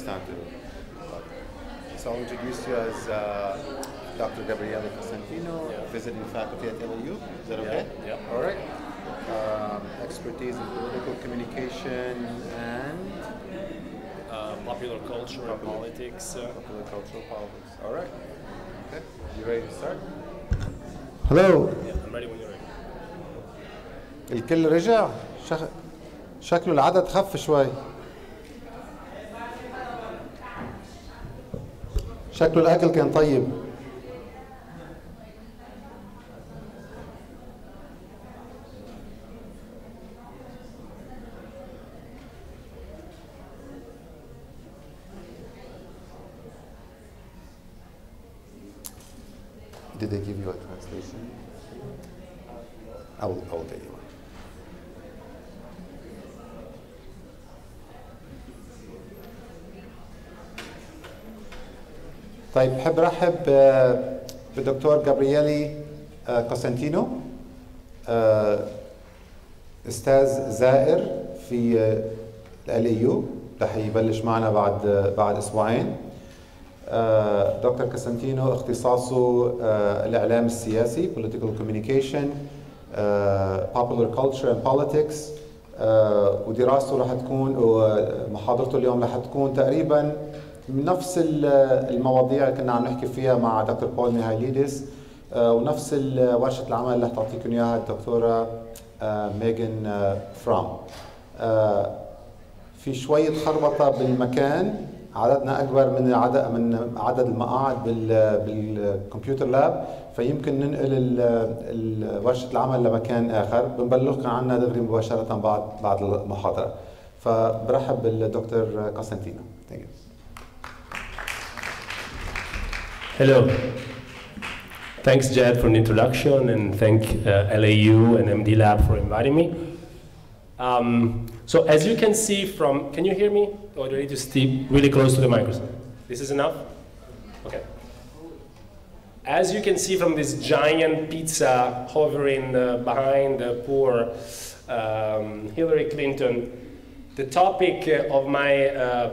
stand to. So I'll introduce you as Dr. Gabriele Cosentino, visiting faculty at LAU. Is that okay? Yeah. All right. Expertise in political communication and popular culture and politics. Popular cultural politics. All right. Okay. You ready to start? Hello. Yeah, I'm ready when you're ready. الكل رجع؟ شكله العدد خف شوي. شكله الأكل كان طيب. Did they give you a translation? I will get you one. طيب بحب رحب بالدكتور جابرييلي كوسنتينو، استاذ زائر في LAU، رح يبلش معنا بعد اسبوعين. دكتور كوسنتينو اختصاصه الاعلام السياسي political communication popular culture and politics، ودراسته رح تكون ومحاضرته اليوم رح تكون تقريبا من نفس المواضيع اللي كنا عم نحكي فيها مع دكتور بول ميهايليدس، ونفس ورشة العمل اللي رح تعطيكم اياها الدكتورة ميغان فرام. في شوية خربطة بالمكان، عددنا أكبر من عدد المقاعد بالكمبيوتر لاب، فيمكن ننقل ورشة العمل لمكان آخر. بنبلغكم عنها دغري مباشرة بعد المحاضرة. فبرحب بالدكتور كوسنتينو. Thank you. Hello. Thanks, Jed, for the introduction, and thank LAU and MDLAB for inviting me. So as you can see from, can you hear me? Or do I need to stay really close to the microphone? This is enough? Okay. As you can see from this giant pizza hovering behind the poor Hillary Clinton, the topic of my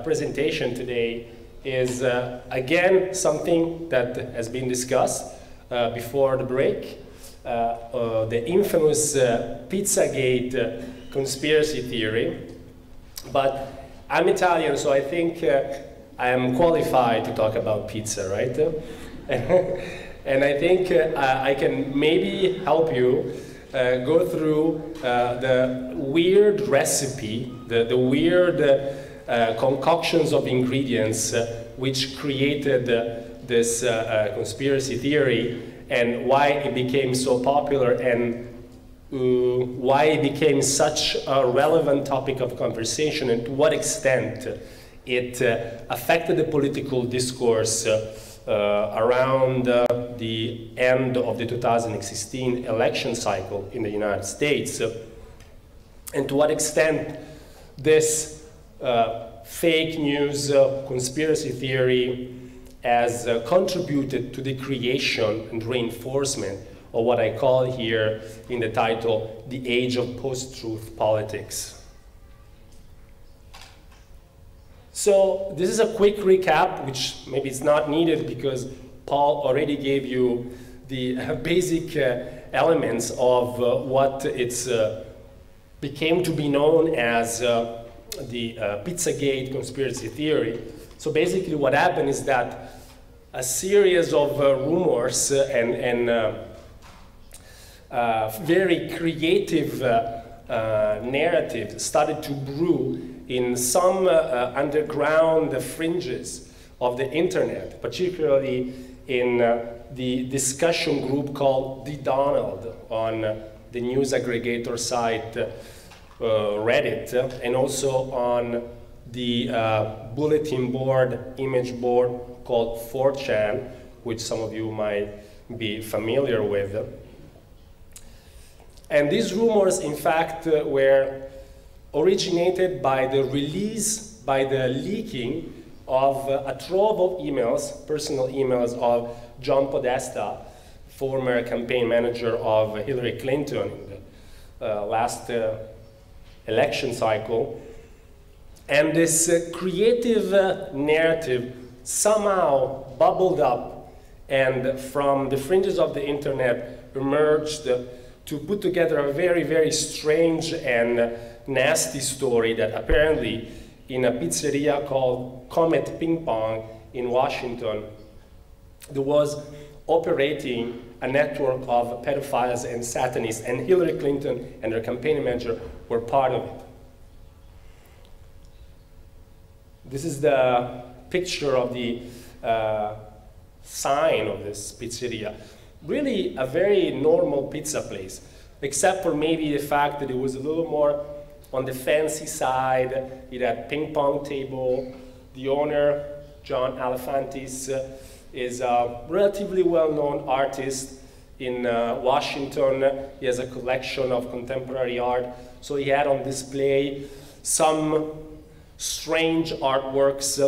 presentation today is again something that has been discussed before the break, the infamous Pizzagate conspiracy theory. But I'm Italian, so I think I am qualified to talk about pizza, right? And I think I can maybe help you go through the weird recipe, the weird concoctions of ingredients which created this conspiracy theory, and why it became so popular, and why it became such a relevant topic of conversation, and to what extent it affected the political discourse around the end of the 2016 election cycle in the United States, and to what extent this fake news conspiracy theory has contributed to the creation and reinforcement of what I call here in the title, the age of post-truth politics. So this is a quick recap, which maybe it's not needed because Paul already gave you the basic elements of what it's became to be known as the Pizzagate conspiracy theory. So basically what happened is that a series of rumors and very creative narratives started to brew in some underground fringes of the internet, particularly in the discussion group called The Donald on the news aggregator site Reddit, and also on the bulletin board, image board called 4chan, which some of you might be familiar with. And these rumors, in fact, were originated by the release, by the leaking of a trove of emails, personal emails of John Podesta, former campaign manager of Hillary Clinton in the last election cycle, And this creative narrative somehow bubbled up and from the fringes of the internet emerged to put together a very, very strange and nasty story that apparently in a pizzeria called Comet Ping Pong in Washington, there was operating a network of pedophiles and satanists, and Hillary Clinton and her campaign manager were part of it. This is the picture of the sign of this pizzeria. Really a very normal pizza place, except for maybe the fact that it was a little more on the fancy side. It had ping pong table. The owner, John Alefantis, is a relatively well-known artist in Washington. He has a collection of contemporary art. So he had on display some strange artworks.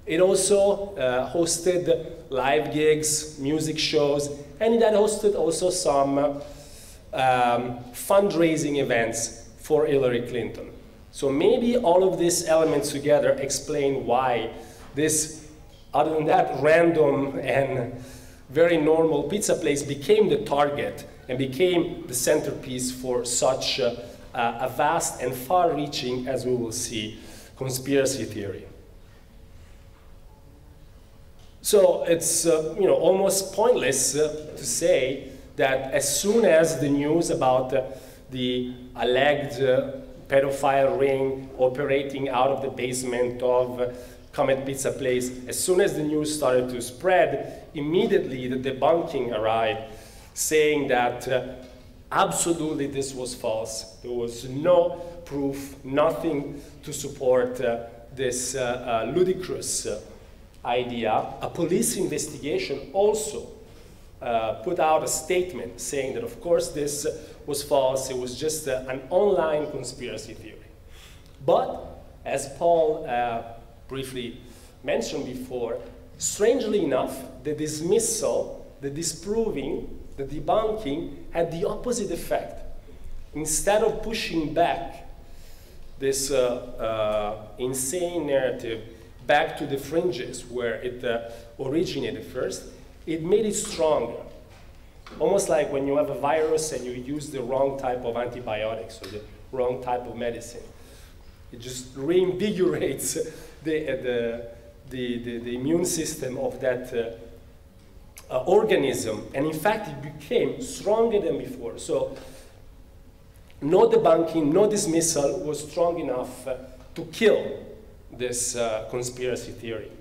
It also hosted live gigs, music shows, and it had hosted also some fundraising events for Hillary Clinton. So maybe all of these elements together explain why this, other than that, random and very normal pizza place became the target and became the centerpiece for such a vast and far-reaching, as we will see, conspiracy theory. So it's almost pointless to say that as soon as the news about the alleged pedophile ring operating out of the basement of Comet Pizza Place, as soon as the news started to spread, immediately the debunking arrived, saying that absolutely this was false. There was no proof, nothing to support this ludicrous idea. A police investigation also put out a statement saying that, of course, this was false. It was just an online conspiracy theory. But, as Paul briefly mentioned before, strangely enough, the dismissal, the disproving, the debunking had the opposite effect. Instead of pushing back this insane narrative back to the fringes where it originated first, it made it stronger. Almost like when you have a virus and you use the wrong type of antibiotics or the wrong type of medicine. It just reinvigorates the immune system of that organism. And in fact, it became stronger than before. So no debunking, no dismissal was strong enough to kill this conspiracy theory.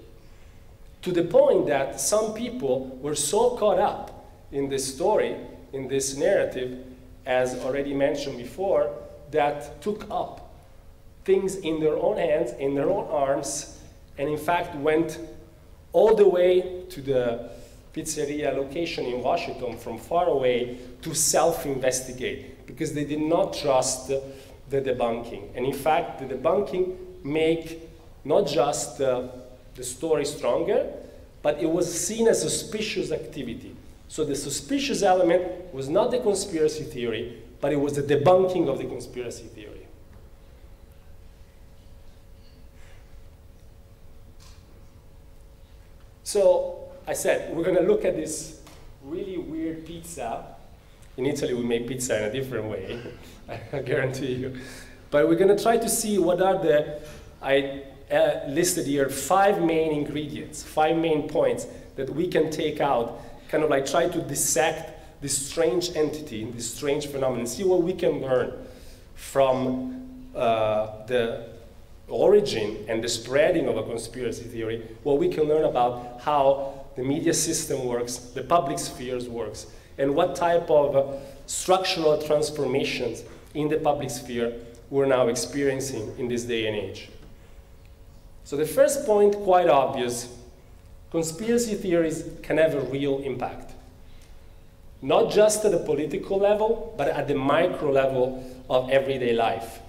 To the point that some people were so caught up in this story, in this narrative, as already mentioned before, that took up things in their own hands, in their own arms, and in fact went all the way to the pizzeria location in Washington from far away to self-investigate because they did not trust the debunking. And in fact, the debunking made not just the story stronger, but it was seen as suspicious activity. So the suspicious element was not the conspiracy theory, but it was the debunking of the conspiracy theory. So I said, we're going to look at this really weird pizza. In Italy, we make pizza in a different way, I guarantee you. But we're going to try to see what are the, I listed here 5 main ingredients, 5 main points that we can take out, kind of like try to dissect this strange entity, this strange phenomenon, see what we can learn from the origin and the spreading of a conspiracy theory, what we can learn about how the media system works, the public spheres works, and what type of structural transformations in the public sphere we're now experiencing in this day and age. So the first point, quite obvious, conspiracy theories can have a real impact. Not just at the political level, but at the micro level of everyday life.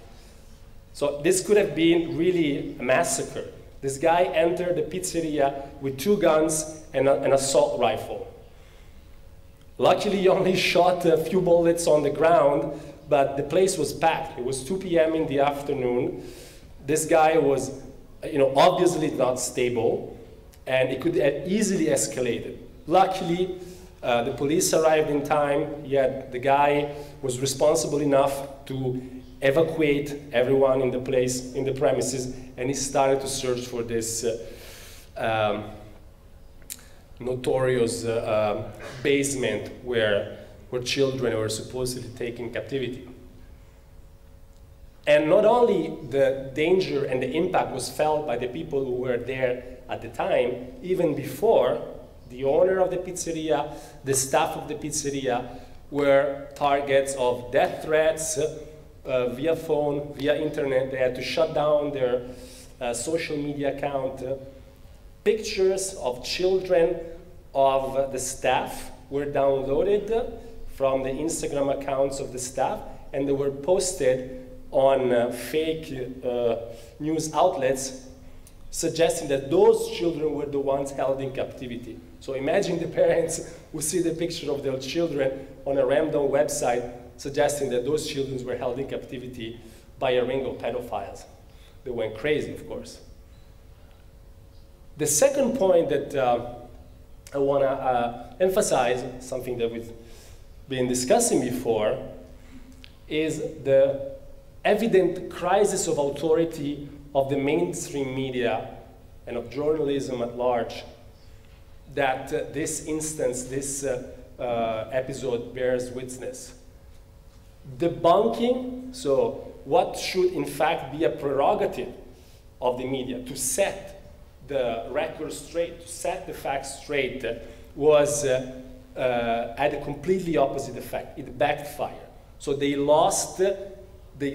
So this could have been really a massacre. This guy entered the pizzeria with 2 guns and an assault rifle. Luckily, he only shot a few bullets on the ground, but the place was packed. It was 2 p.m. in the afternoon. this guy was, obviously not stable, and it could have easily escalated. Luckily, the police arrived in time, yet the guy was responsible enough to evacuate everyone in the place, in the premises, and he started to search for this notorious basement where children were supposedly taken in captivity. And not only the danger and the impact was felt by the people who were there at the time, even before, the owner of the pizzeria, the staff of the pizzeria were targets of death threats via phone, via internet. They had to shut down their social media account. Pictures of children of the staff were downloaded from the Instagram accounts of the staff, and they were posted on fake news outlets suggesting that those children were the ones held in captivity. So imagine the parents who see the picture of their children on a random website suggesting that those children were held in captivity by a ring of pedophiles. They went crazy, of course. The second point that I want to emphasize, something that we've been discussing before, is the evident crisis of authority of the mainstream media and of journalism at large that this instance, this episode bears witness. Debunking, so what should in fact be a prerogative of the media to set the record straight, to set the facts straight, was had a completely opposite effect. It backfired. So they lost,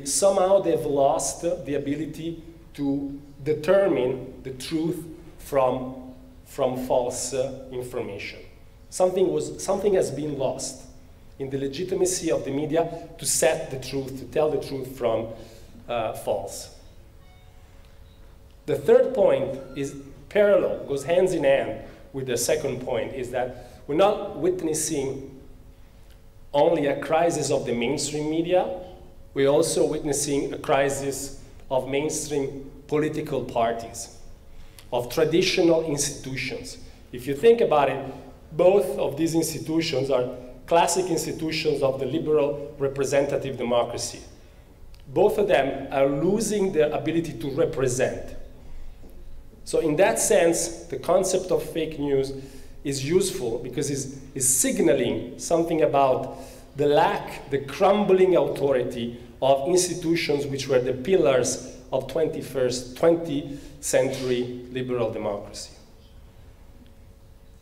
somehow they've lost the ability to determine the truth from false information. Something has been lost in the legitimacy of the media to set the truth, to tell the truth from false. The third point is parallel, goes hands in hand with the second point, is that we're not witnessing only a crisis of the mainstream media, we're also witnessing a crisis of mainstream political parties, of traditional institutions. If you think about it, both of these institutions are classic institutions of the liberal representative democracy. Both of them are losing their ability to represent. So in that sense, the concept of fake news is useful because it's signaling something about the lack, the crumbling authority of institutions which were the pillars of 20th century liberal democracy.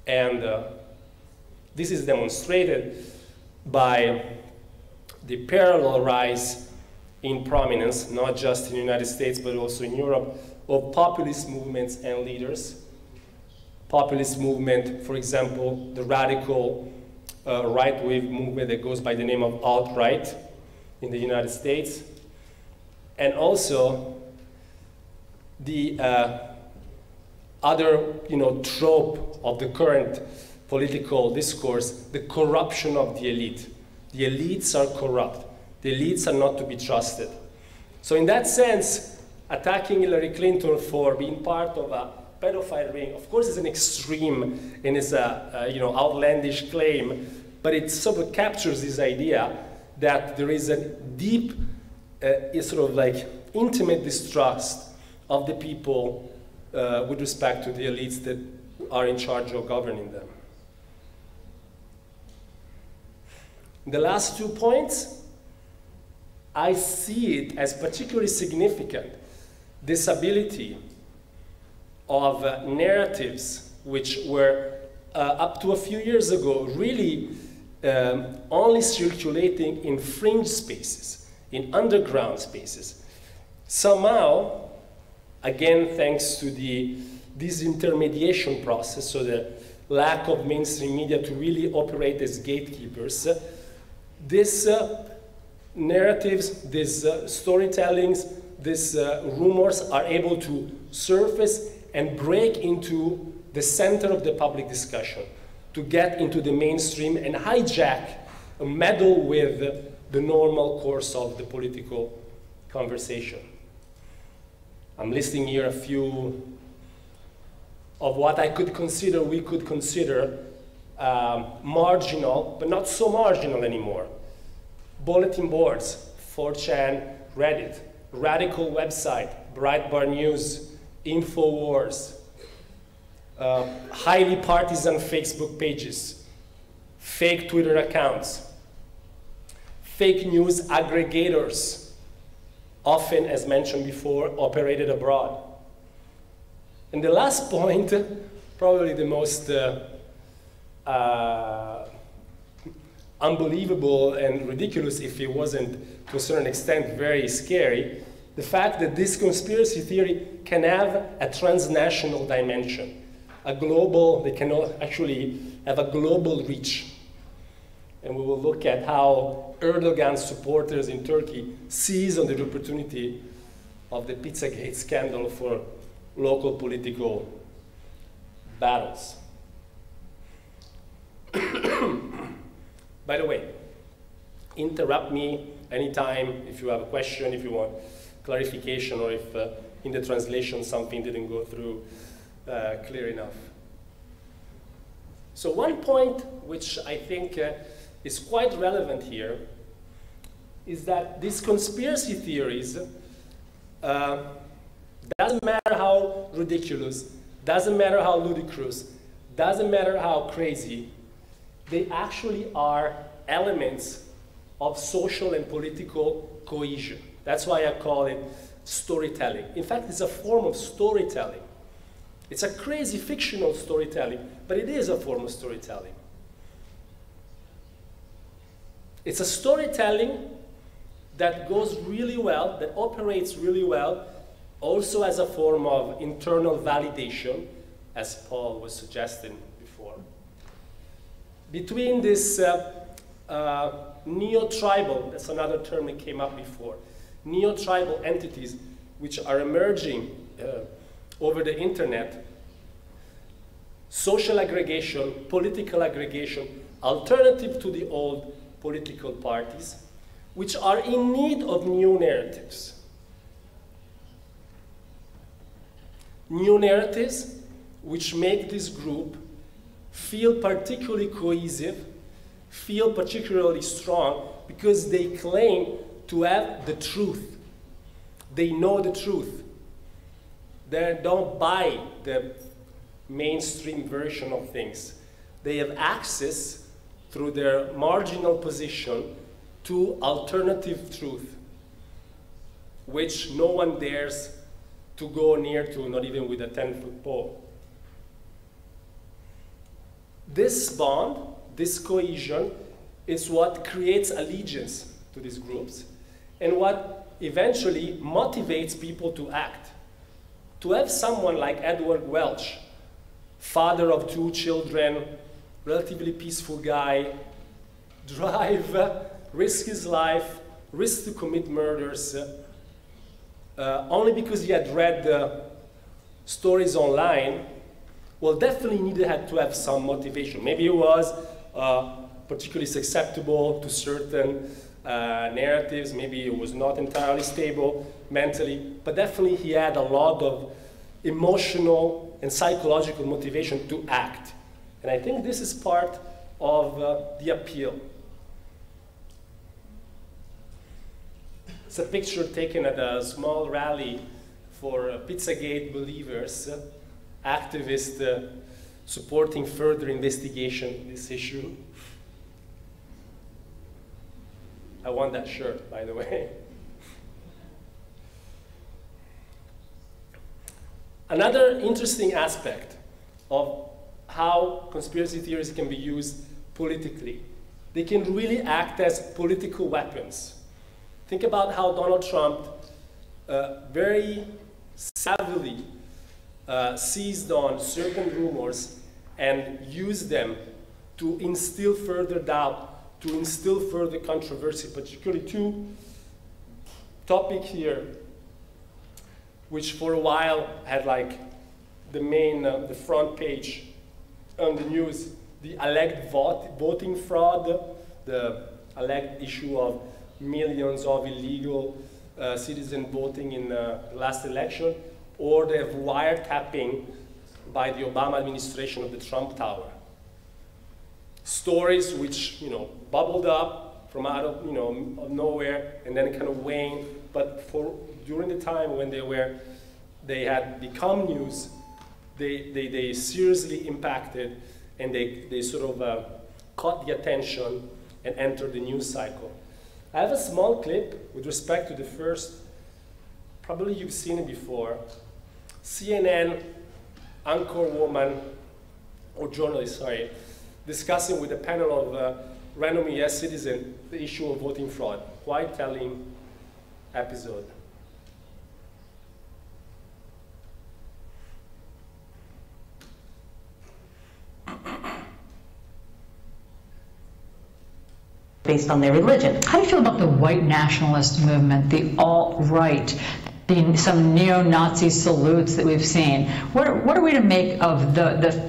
And this is demonstrated by the parallel rise in prominence, not just in the United States, but also in Europe, of populist movements and leaders. Populist movement, for example, the radical right-wing movement that goes by the name of alt-right in the United States, and also the other trope of the current political discourse, the corruption of the elite. The elites are corrupt. The elites are not to be trusted. So in that sense, attacking Hillary Clinton for being part of a pedophile ring, of course, is an extreme and is a outlandish claim, but it sort of captures this idea that there is a deep, intimate distrust of the people with respect to the elites that are in charge of governing them. The last 2 points, I see it as particularly significant, this ability of narratives which were up to a few years ago really only circulating in fringe spaces, in underground spaces. Somehow, again thanks to the disintermediation process, so the lack of mainstream media to really operate as gatekeepers, these narratives, these storytellings, these rumors are able to surface and break into the center of the public discussion, to get into the mainstream and hijack, meddle with the normal course of the political conversation. I'm listing here a few of what we could consider marginal, but not so marginal anymore. Bulletin boards, 4chan, Reddit, radical website, Breitbart News, InfoWars, highly partisan Facebook pages, fake Twitter accounts, fake news aggregators, often, as mentioned before, operated abroad. And the last point, probably the most unbelievable and ridiculous, if it wasn't to a certain extent very scary, the fact that this conspiracy theory can have a transnational dimension, they can actually have a global reach. And we will look at how Erdogan's supporters in Turkey seize on the opportunity of the Pizzagate scandal for local political battles. By the way, interrupt me anytime if you have a question, if you want clarification, or if in the translation something didn't go through clear enough. So one point which I think is quite relevant here is that these conspiracy theories, doesn't matter how ridiculous, doesn't matter how ludicrous, doesn't matter how crazy, they actually are elements of social and political cohesion. That's why I call it storytelling. In fact, it's a form of storytelling. It's a crazy fictional storytelling, but it is a form of storytelling. It's a storytelling that goes really well, that operates really well, also as a form of internal validation, as Paul was suggesting before. Between this neo-tribal, that's another term that came up before, neo-tribal entities which are emerging over the internet, social aggregation, political aggregation, alternative to the old political parties, which are in need of new narratives. New narratives which make this group feel particularly cohesive, feel particularly strong, because they claim to have the truth. They know the truth. They don't buy the mainstream version of things. They have access through their marginal position to alternative truth, which no one dares to go near to, not even with a 10-foot pole. This bond, this cohesion, is what creates allegiance to these groups and what eventually motivates people to act. To have someone like Edward Welch, father of 2 children, relatively peaceful guy, drive, risk his life, risk to commit murders, only because he had read the stories online, well, definitely needed to have some motivation. Maybe he was particularly susceptible to certain narratives, maybe he was not entirely stable mentally, but definitely he had a lot of emotional and psychological motivation to act. And I think this is part of the appeal. It's a picture taken at a small rally for Pizzagate believers, activists supporting further investigation in this issue. I want that shirt, by the way. Another interesting aspect of how conspiracy theories can be used politically. They can really act as political weapons. Think about how Donald Trump very savvily seized on certain rumors and used them to instill further doubt, to instill further controversy, particularly 2 topics here, which for a while had like the front page on the news, the alleged voting fraud, the alleged issue of millions of illegal citizen voting in the last election. or the wiretapping by the Obama administration of the Trump Tower. Stories which, bubbled up from out of, of nowhere and then kind of waned, but during the time when they had become news, they seriously impacted, and they sort of caught the attention and entered the news cycle. I have a small clip with respect to the first, probably you've seen it before, CNN anchor woman, or journalist, sorry, discussing with a panel of random US citizens the issue of voting fraud. Quite telling episode. Based on their religion. How do you feel about the white nationalist movement, the alt-right, some neo-Nazi salutes that we've seen? What are we to make of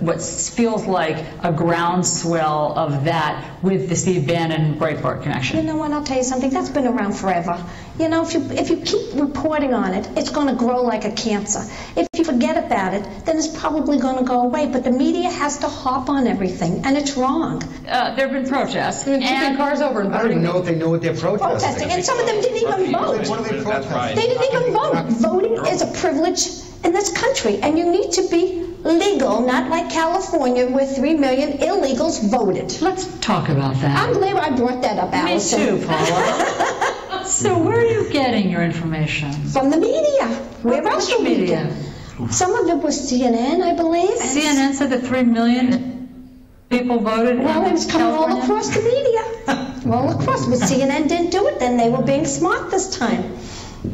what feels like a groundswell of that with the Steve Bannon Breitbart connection? You know what, I'll tell you something, that's been around forever. If you keep reporting on it, it's going to grow like a cancer. If you forget about it, then it's probably going to go away. But the media has to hop on everything, and it's wrong. There have been protests. They've been tipping cars over and I don't even know if they know what they're protesting. And some of them didn't even vote. What are they protesting? They didn't even vote. Voting is a privilege in this country, and you need to be legal, not like California, where 3 million illegals voted. Let's talk about that. I'm glad I brought that up, Allison. Me too, Paula. So where are you getting your information? From the media. Where else would we media? get? Some of it was CNN, I believe. CNN said that 3 million people voted. Well, it was coming all across the media. All across. But CNN didn't do it, then they were being smart this time.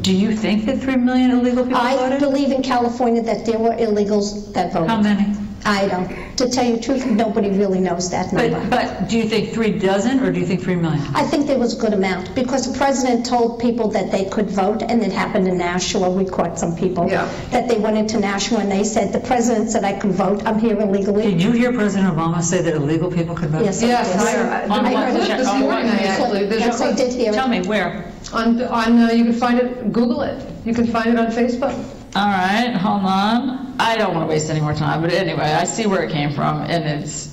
Do you think that 3 million illegal people voted? I believe in California that there were illegals that voted. How many? I don't. To tell you the truth, nobody really knows that number. But do you think 3 dozen or do you think 3 million? I think there was a good amount because the president told people that they could vote, and it happened in Nashua. We caught some people that they went into Nashua and they said, the president said I could vote, I'm here illegally. Did you hear President Obama say that illegal people could vote? Yes, I heard it this morning, actually. Yes, I did hear it. Tell me, where? You can find it, Google it. You can find it on Facebook. All right, hold on. I don't want to waste any more time, but anyway, I see where it came from, and it's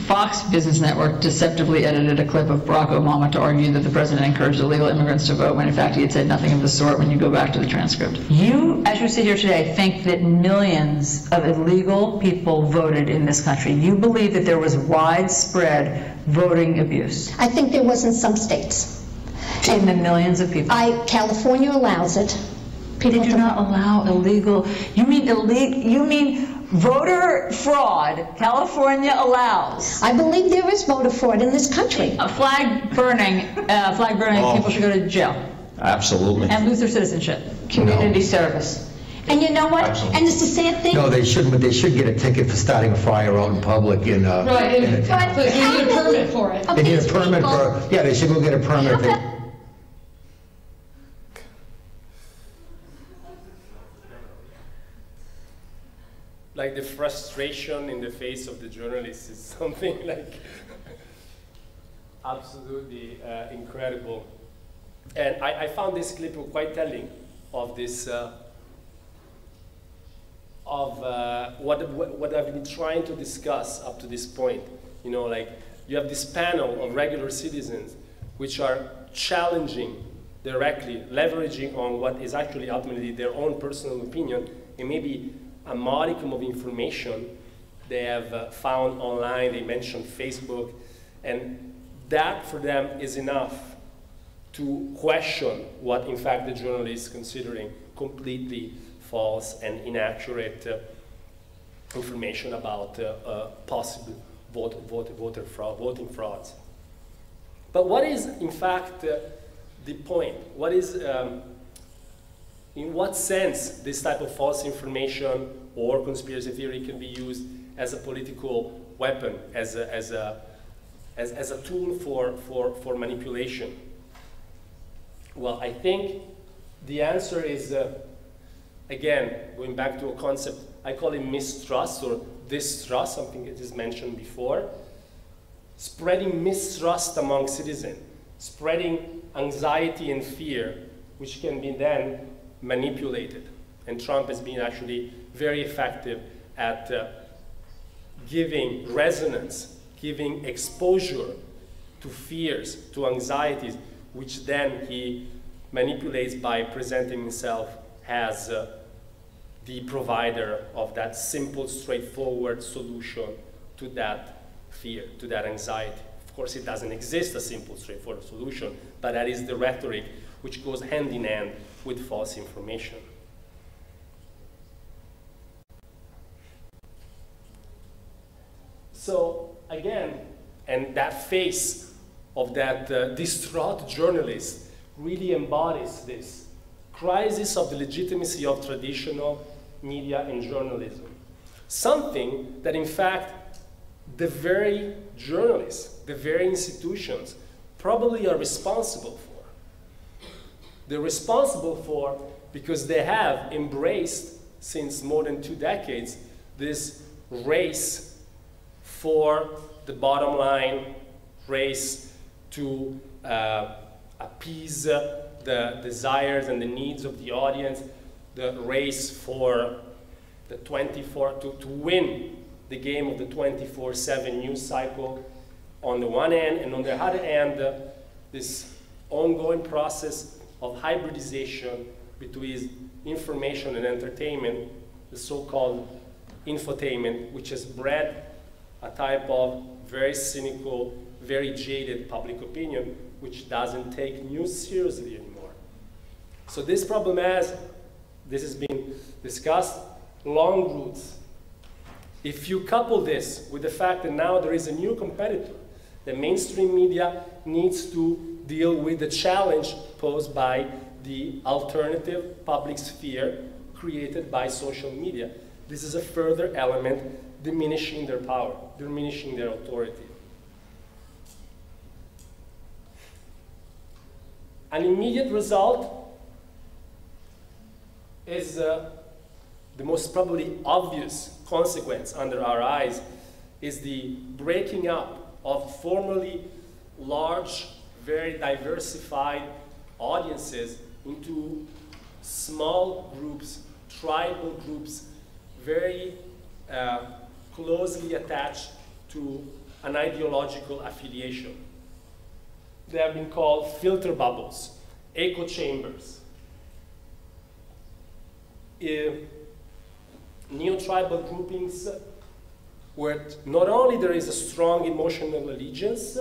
Fox Business Network deceptively edited a clip of Barack Obama to argue that the president encouraged illegal immigrants to vote, when in fact he had said nothing of the sort when you go back to the transcript. You, as you sit here today, think that millions of illegal people voted in this country. You believe that there was widespread voting abuse. I think there was in some states. In the millions of people. California allows it. People do not allow illegal. You mean voter fraud? California allows. I believe there is voter fraud in this country. Flag burning. People should go to jail. Absolutely. And lose their citizenship. Community service. And you know what? Absolutely. And it's the sad thing. No, they shouldn't, but they should get a ticket for starting a fire out in public in right. In a town. But you need a permit for it. They need a permit for. Yeah, they should go get a permit. Like the frustration in the face of the journalists is something like absolutely incredible. And I found this clip quite telling of this, what I've been trying to discuss up to this point. You know, like you have this panel of regular citizens which are challenging directly, leveraging on what is actually ultimately their own personal opinion, and maybe a modicum of information they have found online. They mentioned Facebook, and that for them is enough to question what in fact the journalist is considering completely false and inaccurate information about possible voting frauds. But what is in fact the point? What is in what sense this type of false information or conspiracy theory can be used as a political weapon, as a tool for manipulation? Well, I think the answer is, again, going back to a concept, I call it mistrust or distrust, something that is mentioned before. Spreading mistrust among citizens, spreading anxiety and fear, which can be then manipulated. And Trump has been actually very effective at giving resonance, giving exposure to fears, to anxieties, which then he manipulates by presenting himself as the provider of that simple, straightforward solution to that fear, to that anxiety. Of course, it doesn't exist, a simple, straightforward solution, but that is the rhetoric which goes hand in hand with false information. So, again, and that face of that distraught journalist really embodies this crisis of the legitimacy of traditional media and journalism. Something that, in fact, the very journalists, the very institutions probably are responsible for. They're responsible for because they have embraced, since more than 2 decades, this race for the bottom line, race to appease the desires and the needs of the audience, the race for the to win the game of the 24/7 news cycle on the one hand, and on the other hand, this ongoing process of hybridization between information and entertainment, the so-called infotainment, which has bred a type of very cynical, very jaded public opinion, which doesn't take news seriously anymore. So this problem has been discussed, long roots. If you couple this with the fact that now there is a new competitor, the mainstream media needs to deal with the challenge posed by the alternative public sphere created by social media. This is a further element diminishing their power, diminishing their authority. An immediate result is the most probably obvious consequence under our eyes is the breaking up of formerly large, very diversified audiences into small groups, tribal groups, very closely attached to an ideological affiliation. They have been called filter bubbles, echo chambers. Neo-tribal groupings where not only there is a strong emotional allegiance,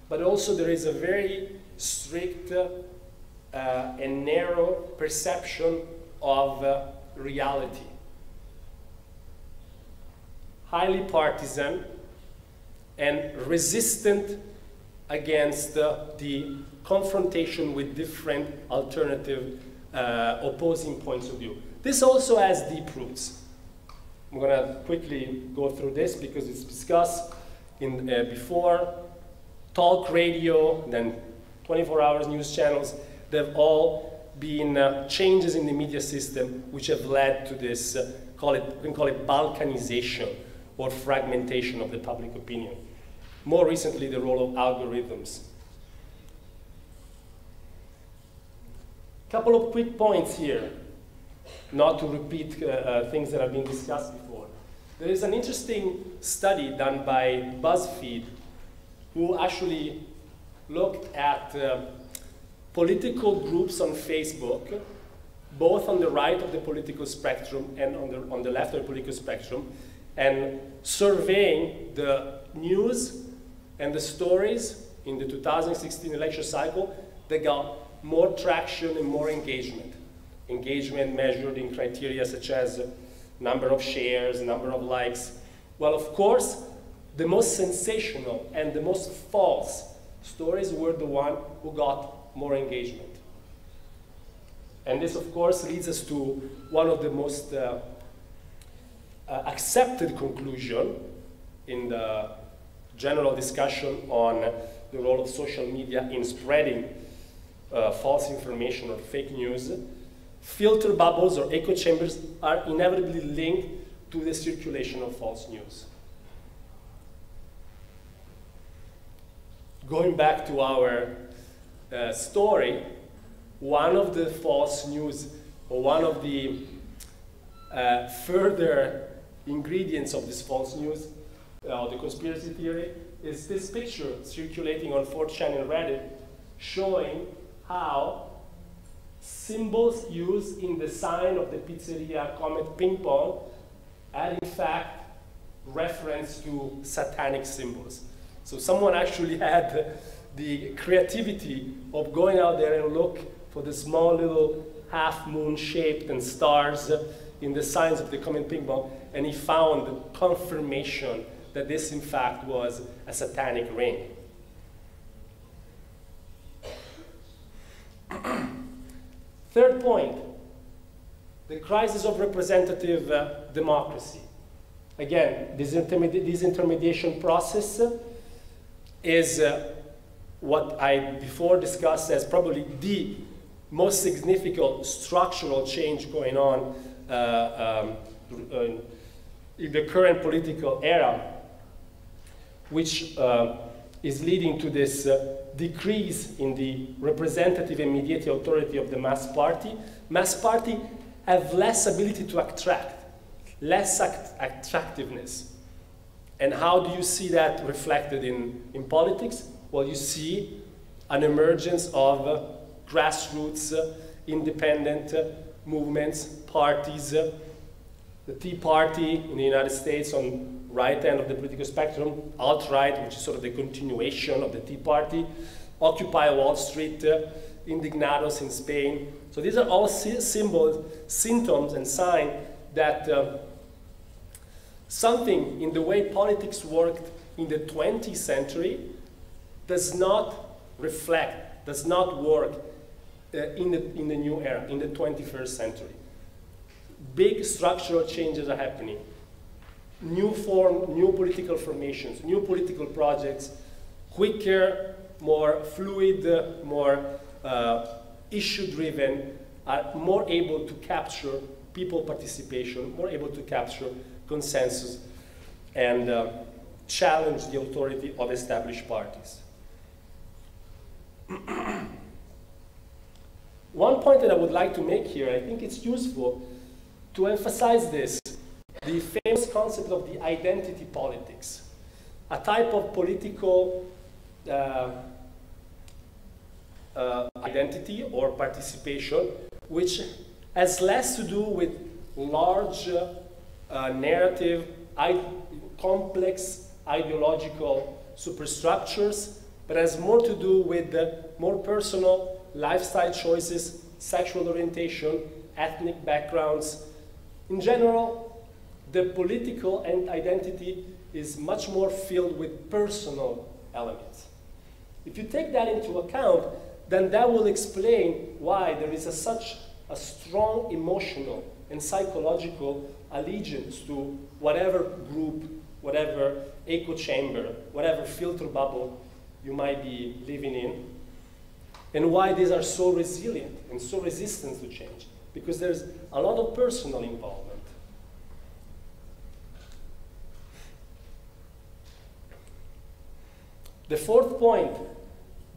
but also there is a very strict and narrow perception of reality. Highly partisan and resistant against the confrontation with different alternative opposing points of view. This also has deep roots. I'm going to quickly go through this because it's discussed in, before. Talk radio, then 24 hours news channels, they've all been changes in the media system which have led to this, we can call it balkanization or fragmentation of the public opinion. More recently, the role of algorithms. Couple of quick points here, not to repeat things that have been discussed before. There is an interesting study done by BuzzFeed who actually looked at political groups on Facebook, both on the right of the political spectrum and on the left of the political spectrum, and surveying the news and the stories in the 2016 election cycle that got more traction and more engagement. Engagement measured in criteria such as number of shares, number of likes. Well, of course, the most sensational and the most false stories were the one who got more engagement. And this, of course, leads us to one of the most accepted conclusion in the general discussion on the role of social media in spreading false information or fake news. Filter bubbles or echo chambers are inevitably linked to the circulation of false news. Going back to our story, one of the false news or one of the further ingredients of this false news, the conspiracy theory, is this picture circulating on 4chan and Reddit showing how symbols used in the sign of the pizzeria Comet Ping Pong are in fact reference to satanic symbols. So someone actually had the creativity of going out there and look for the small little half moon shaped and stars in the signs of the Comet Ping Pong, and he found confirmation that this in fact was a satanic ring. Third point, the crisis of representative democracy. Again, this intermediation process is what I before discussed as probably the most significant structural change going on in the current political era, which is leading to this decrease in the representative and mediated authority of the mass party. Mass party have less ability to attract, less attractiveness. And how do you see that reflected in politics? Well, you see an emergence of grassroots, independent movements, parties. The Tea Party in the United States on right end of the political spectrum, alt-right, which is sort of the continuation of the Tea Party, Occupy Wall Street, Indignados in Spain. So these are all symbols, symptoms, and signs that something in the way politics worked in the 20th century does not reflect, does not work in the new era, in the 21st century. Big structural changes are happening. New political formations, new political projects, quicker, more fluid, more issue-driven, are more able to capture people participation, more able to capture consensus, and challenge the authority of established parties. One point that I would like to make here, I think it's useful to emphasize this, the famous concept of the identity politics, a type of political identity or participation which has less to do with large narrative, complex ideological superstructures, but has more to do with more personal lifestyle choices, sexual orientation, ethnic backgrounds. In general, the political identity is much more filled with personal elements. If you take that into account, then that will explain why there is such a strong emotional and psychological allegiance to whatever group, whatever echo chamber, whatever filter bubble you might be living in, and why these are so resilient and so resistant to change, because there's a lot of personal involvement. The fourth point,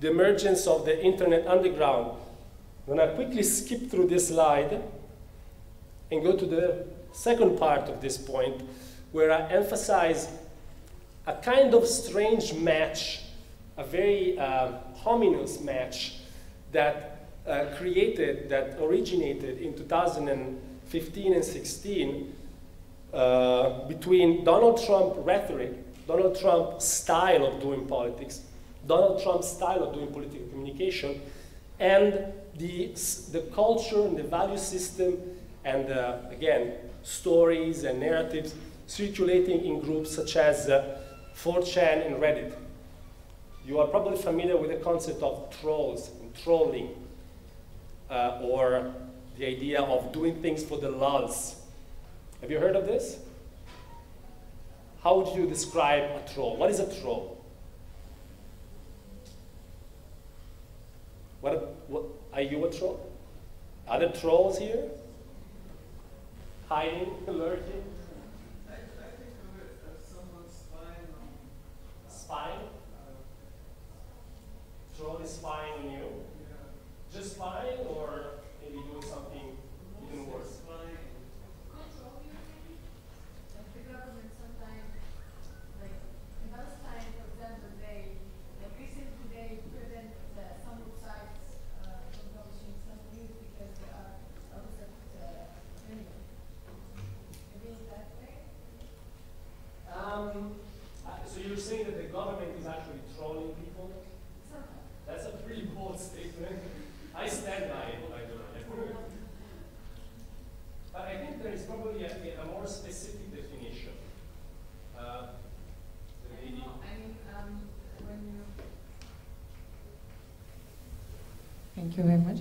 the emergence of the internet underground. I'm going to quickly skip through this slide and go to the second part of this point, where I emphasize a kind of strange match, a very ominous match that originated in 2015 and 16 between Donald Trump rhetoric, Donald Trump's style of doing politics, Donald Trump's style of doing political communication, and the culture and the value system, and again, stories and narratives circulating in groups such as 4chan and Reddit. You are probably familiar with the concept of trolls and trolling, or the idea of doing things for the lulz. Have you heard of this? How would you describe a troll? What is a troll? Are you a troll? Are there trolls here? Hiding, lurking? I think of it as someone spying on... Spying? Troll is spying on you? Yeah. Just spying, or maybe doing something even worse? Spying. bold statement. I stand by it, by the way. But I think there is probably a more specific definition. Thank you very much.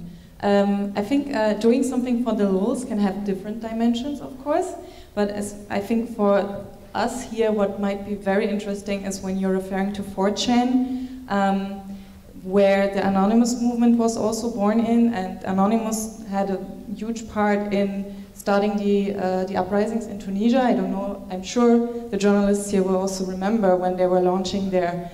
I think doing something for the rules can have different dimensions, of course, but I think for us here, what might be very interesting is when you're referring to 4chan, where the Anonymous movement was also born in, and Anonymous had a huge part in starting the uprisings in Tunisia. I don't know, I'm sure the journalists here will also remember when they were launching their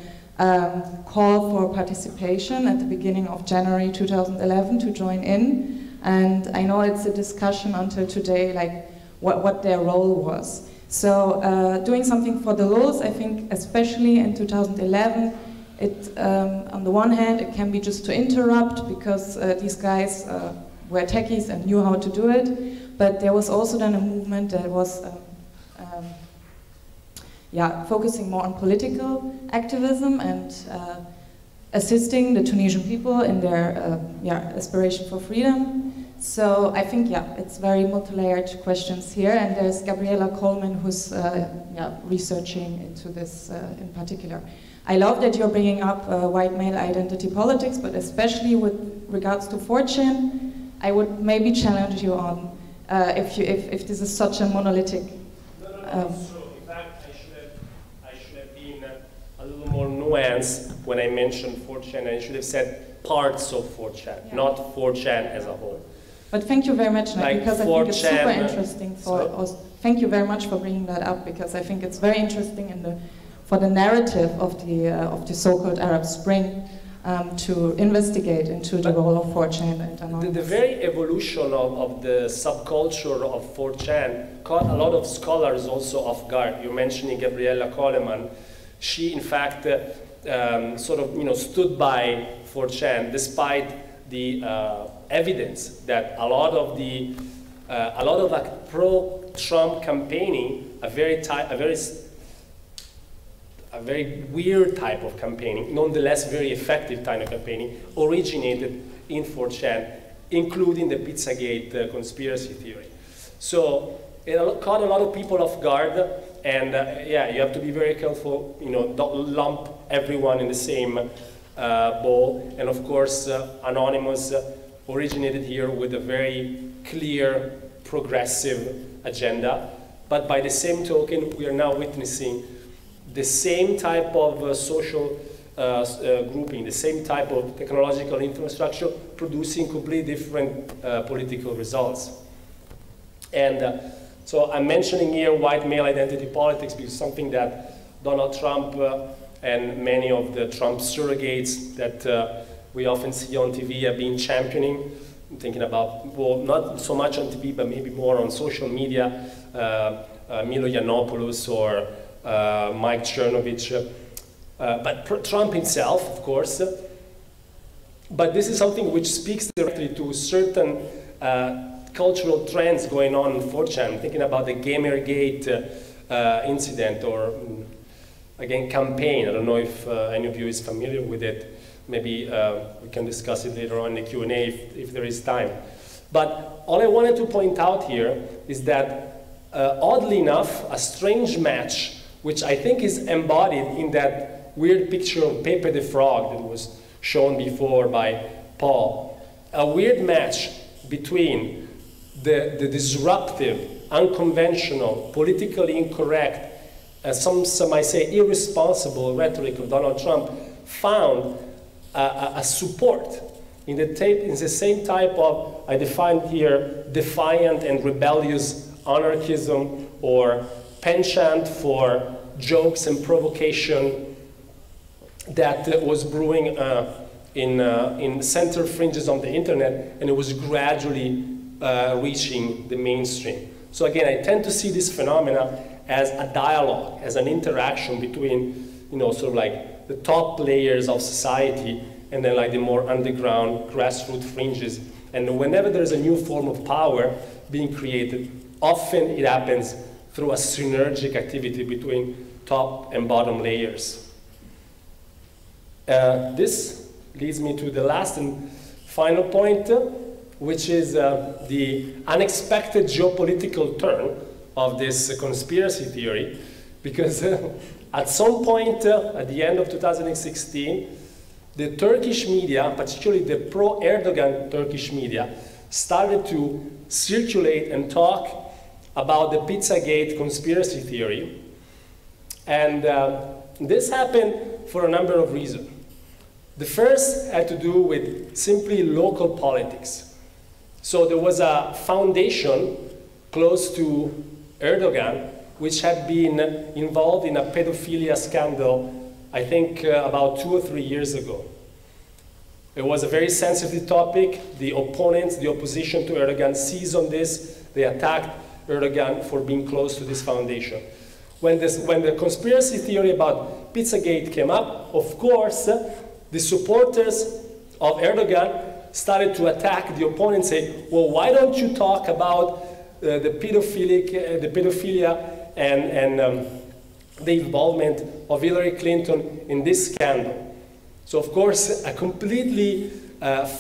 call for participation at the beginning of January 2011 to join in. And I know it's a discussion until today, like what their role was. So doing something for the rules, I think especially in 2011, it, on the one hand, it can be just to interrupt because these guys were techies and knew how to do it. But there was also then a movement that was focusing more on political activism and assisting the Tunisian people in their aspiration for freedom. So I think, it's very multi-layered questions here, and there's Gabriele Coleman who's researching into this in particular. I love that you're bringing up white male identity politics, but especially with regards to 4chan, I would maybe challenge you on if this is such a monolithic. In fact, I should have been a little more nuanced when I mentioned 4chan. I should have said parts of 4chan, not 4chan as a whole. But thank you very much, Nick, because I think it's super interesting for us. Thank you very much for bringing that up, because I think it's very interesting for the narrative of the so-called Arab Spring to investigate into the role of 4chan and Anonymous. The very evolution of the subculture of 4chan caught a lot of scholars also off guard. You're mentioning Gabriele Coleman. She, in fact, stood by 4chan despite the evidence that a lot of pro-Trump campaigning, a very weird type of campaigning, nonetheless very effective type of campaigning, originated in 4chan, including the Pizzagate conspiracy theory. So it caught a lot of people off guard, and you have to be very careful, don't lump everyone in the same bowl. And of course, Anonymous originated here with a very clear, progressive agenda. But by the same token, we are now witnessing the same type of social grouping, the same type of technological infrastructure producing completely different political results. And so I'm mentioning here white male identity politics because something that Donald Trump and many of the Trump surrogates that we often see on TV have been championing. I'm thinking about, well, not so much on TV, but maybe more on social media, Milo Yiannopoulos or Mike Chernovich, but Trump himself, of course. But this is something which speaks directly to certain cultural trends going on in 4chan. I'm thinking about the Gamergate incident, or again, campaign. I don't know if any of you is familiar with it. Maybe we can discuss it later on in the Q&A if there is time. But all I wanted to point out here is that, oddly enough, a strange match, which I think is embodied in that weird picture of Pepe the Frog that was shown before by Paul. A weird match between the disruptive, unconventional, politically incorrect, some might say irresponsible rhetoric of Donald Trump found a support in the same type of, I defined here, defiant and rebellious anarchism, or penchant for jokes and provocation that was brewing in center fringes on the internet, and it was gradually reaching the mainstream. So again, I tend to see this phenomena as a dialogue, as an interaction between, sort of like the top layers of society and then like the more underground grassroots fringes. And whenever there's a new form of power being created, often it happens through a synergic activity between top and bottom layers. This leads me to the last and final point, which is the unexpected geopolitical turn of this conspiracy theory, because at some point at the end of 2016, the Turkish media, particularly the pro-Erdogan Turkish media, started to circulate and talk about the Pizzagate conspiracy theory. And this happened for a number of reasons. The first had to do with simply local politics. So there was a foundation close to Erdogan which had been involved in a pedophilia scandal, I think about 2 or 3 years ago. It was a very sensitive topic. The opponents, the opposition to Erdogan seized on this. They attacked Erdogan for being close to this foundation. When the conspiracy theory about Pizzagate came up, of course, the supporters of Erdogan started to attack the opponent and say, well, why don't you talk about the pedophilia and the involvement of Hillary Clinton in this scandal? So, of course, a completely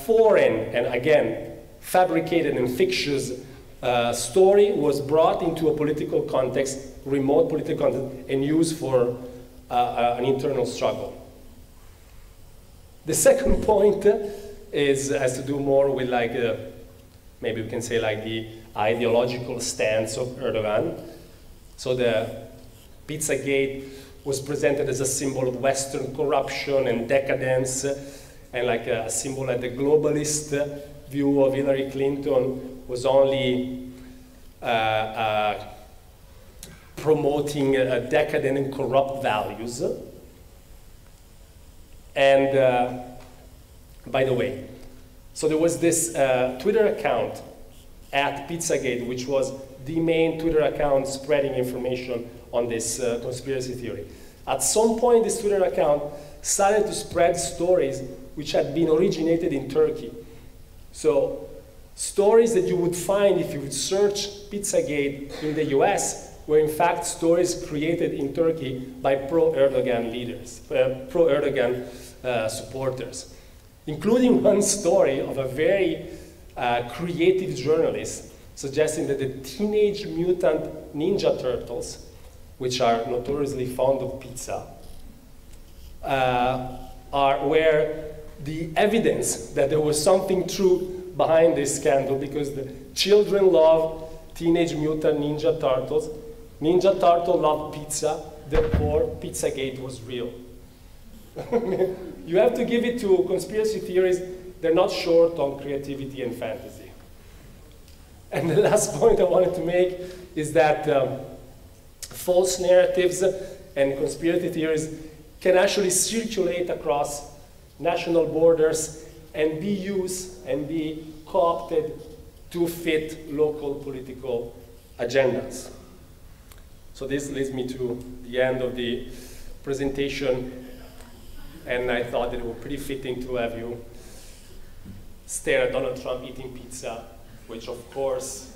foreign and, again, fabricated and fictitious story was brought into a political context, remote political context, and used for an internal struggle. The second point has to do more with, like, maybe we can say, like, the ideological stance of Erdogan. So the Pizzagate was presented as a symbol of Western corruption and decadence, and like a symbol that the globalist view of Hillary Clinton was only promoting decadent and corrupt values. And by the way, so there was this Twitter account at Pizzagate, which was the main Twitter account spreading information on this conspiracy theory. At some point, this Twitter account started to spread stories which had been originated in Turkey. So stories that you would find if you would search Pizzagate in the US were in fact stories created in Turkey by pro-Erdogan leaders, pro-Erdogan supporters, including one story of a very creative journalist suggesting that the Teenage Mutant Ninja Turtles, which are notoriously fond of pizza, were the evidence that there was something true behind this scandal, because the children love Teenage Mutant Ninja Turtles, Ninja Turtle loved pizza, therefore Pizzagate was real. You have to give it to conspiracy theories, they're not short on creativity and fantasy. And the last point I wanted to make is that false narratives and conspiracy theories can actually circulate across national borders and be used and be co-opted to fit local political agendas. So this leads me to the end of the presentation, and I thought that it was pretty fitting to have you stare at Donald Trump eating pizza, which of course,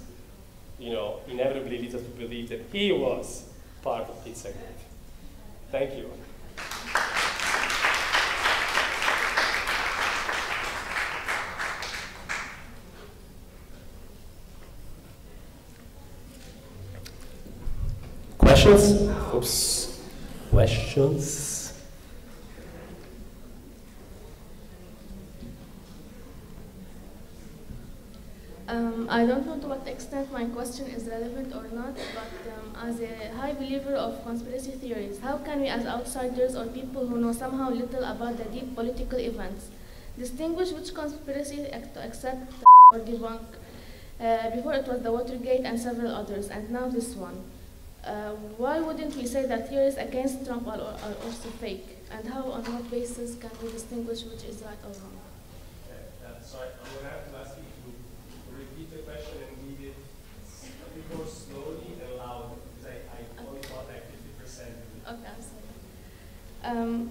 you know, inevitably leads us to believe that he was part of Pizzagate. Thank you. Questions? Oops. Questions? I don't know to what extent my question is relevant or not, but as a high believer of conspiracy theories, how can we as outsiders or people who know somehow little about the deep political events distinguish which conspiracy to accept or debunk? Before it was the Watergate and several others, and now this one. Why wouldn't we say that theories against Trump are also fake? And how, on what basis can we distinguish which is right or wrong? Sorry, I'm going to have to ask you to repeat the question and read it a bit more slowly and loud, because I only got like 50%. Okay, I'm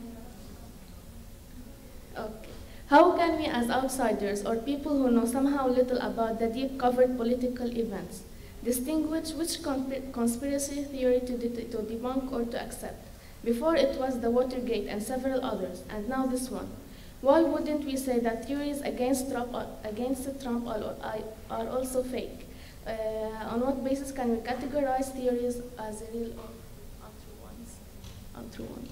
sorry. Okay. How can we as outsiders or people who know somehow little about the deep covered political events distinguish which conspiracy theory to debunk or to accept? Before it was the Watergate and several others, and now this one. why wouldn't we say that theories against Trump are also fake? On what basis can we categorize theories as real or untrue ones?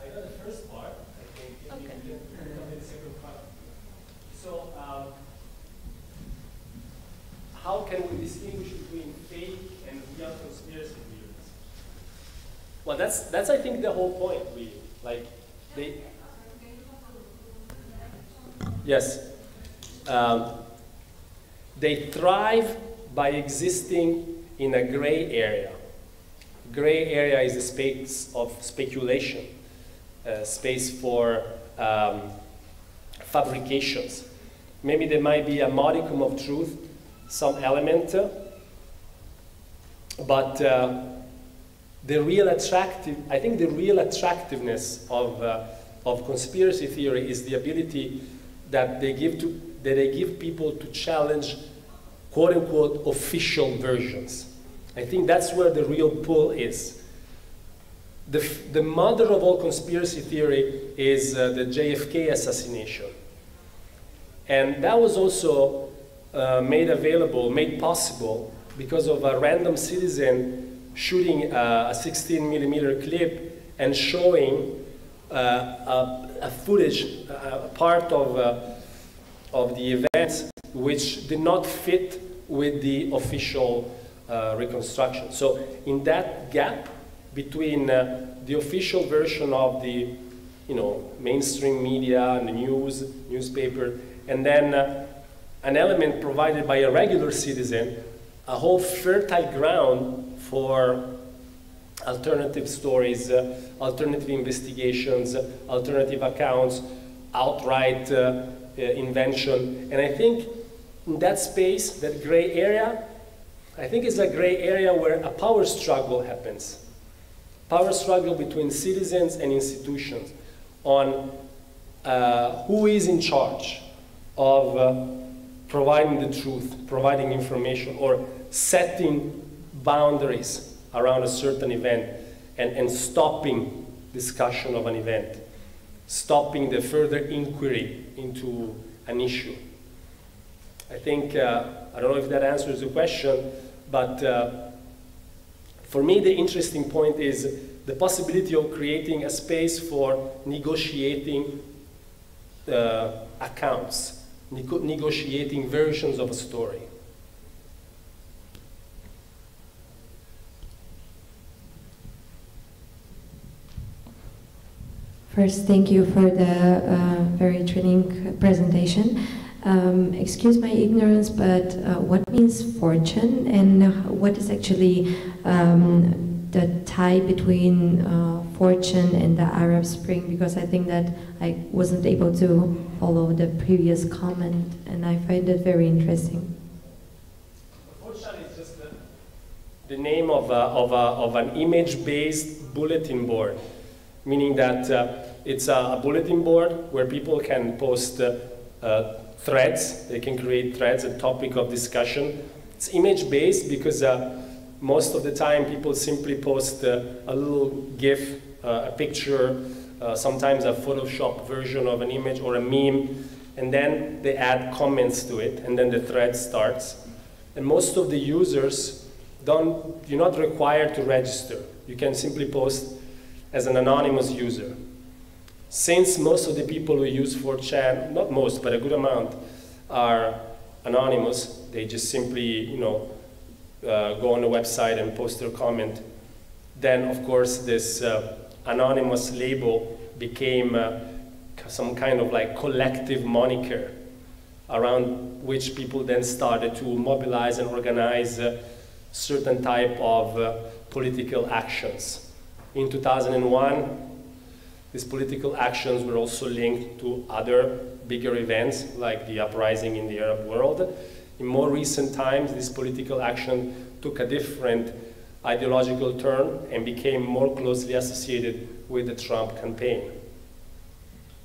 I got the first part. I think okay. You can come to the second part. So, how can we distinguish between fake and real conspiracy theories? Well, that's I think the whole point, really. Like yes, they thrive by existing in a gray area. Gray area is a space of speculation, space for fabrications. Maybe there might be a modicum of truth, some element, but the real I think the real attractiveness of conspiracy theory is the ability that they give people to challenge quote unquote official versions. I think that's where the real pull is. The mother of all conspiracy theory is the Jfk assassination. And that was also made possible because of a random citizen shooting a 16mm clip and showing a footage, a part of the event which did not fit with the official reconstruction. So in that gap between the official version of the mainstream media and the newspaper, and then an element provided by a regular citizen, a whole fertile ground for alternative stories, alternative investigations, alternative accounts, outright invention. And I think in that space, that gray area, I think it's a gray area where a power struggle happens. Power struggle between citizens and institutions on who is in charge of providing the truth, providing information, or setting boundaries around a certain event and stopping discussion of an event, stopping the further inquiry into an issue. I think, I don't know if that answers the question, but for me the interesting point is the possibility of creating a space for negotiating accounts, negotiating versions of a story. First, thank you for the very thrilling presentation. Excuse my ignorance, but what means fortune, and what is actually the tie between fortune and the Arab Spring? Because I think that I wasn't able to follow the previous comment, and I find it very interesting. Fortune is just the name of an image-based bulletin board, meaning that it's a bulletin board where people can post threads. They can create threads, a topic of discussion. It's image-based because most of the time people simply post a little GIF, a picture, sometimes a Photoshop version of an image or a meme, and then they add comments to it, and then the thread starts. And most of the users you're not required to register. You can simply post as an anonymous user. Since most of the people who use 4chan, not most, but a good amount, are anonymous, they just simply, go on the website and post their comment. Then, of course, this anonymous label became some kind of like collective moniker around which people then started to mobilize and organize certain type of political actions. In 2001, these political actions were also linked to other bigger events like the uprising in the Arab world. In more recent times, this political action took a different ideological turn and became more closely associated with the Trump campaign.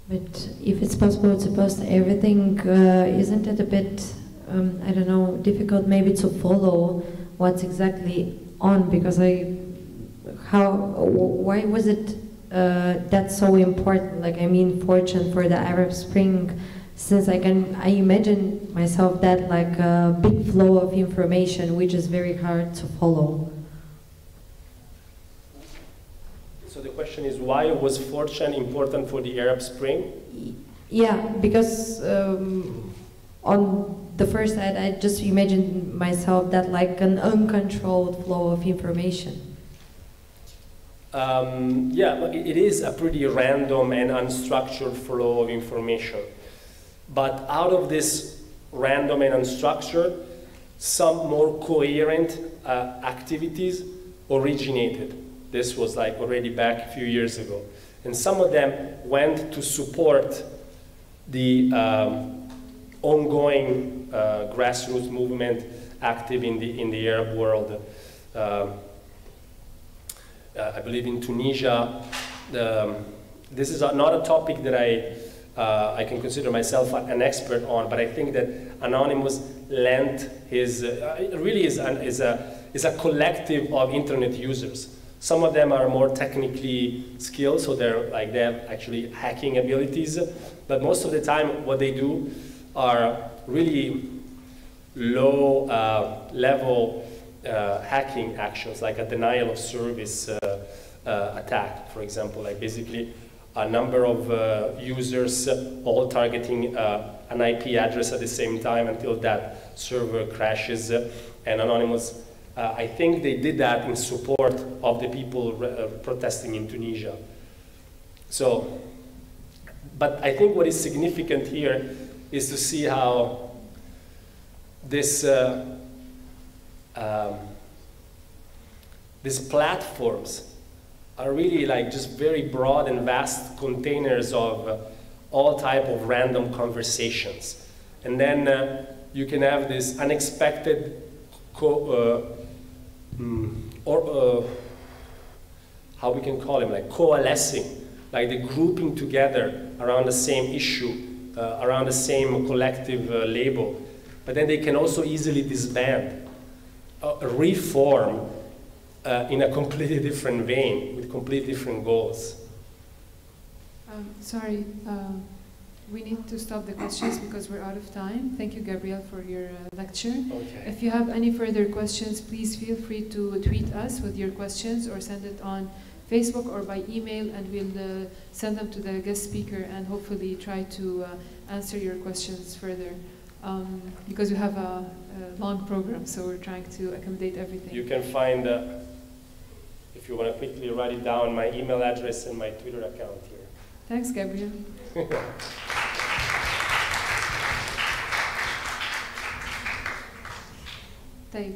But if it's possible to post everything, isn't it a bit, I don't know, difficult maybe to follow what's exactly on? Because why was it that's so important. Like, I mean, fortune for the Arab Spring, since I imagine myself that like a big flow of information, which is very hard to follow. So the question is, why was fortune important for the Arab Spring? Yeah, because on the first side, I just imagined myself that like an uncontrolled flow of information. Yeah, it is a pretty random and unstructured flow of information. But out of this random and unstructured, some more coherent activities originated. This was like already back a few years ago. And some of them went to support the ongoing grassroots movement active in the Arab world. I believe in Tunisia. This is not a topic that I can consider myself an expert on, but I think that Anonymous lent his, it really is a collective of internet users. Some of them are more technically skilled, so they have actually hacking abilities, but most of the time what they do are really low level hacking actions, like a denial of service attack, for example, like basically a number of users all targeting an IP address at the same time until that server crashes. And Anonymous, I think they did that in support of the people protesting in Tunisia. So, but I think what is significant here is to see how these platforms are really like just very broad and vast containers of all type of random conversations. And then you can have this unexpected how we can call them, like coalescing, like the grouping together around the same issue, around the same collective label. But then they can also easily disband, reform in a completely different vein, with completely different goals. Sorry, we need to stop the questions because we're out of time. Thank you, Gabriele, for your lecture. Okay. If you have any further questions, please feel free to tweet us with your questions or send it on Facebook or by email, and we'll send them to the guest speaker and hopefully try to answer your questions further. Because we have a long program, so we're trying to accommodate everything. You can find, if you want to quickly write it down, my email address and my Twitter account here. Thanks, Gabriele. طيب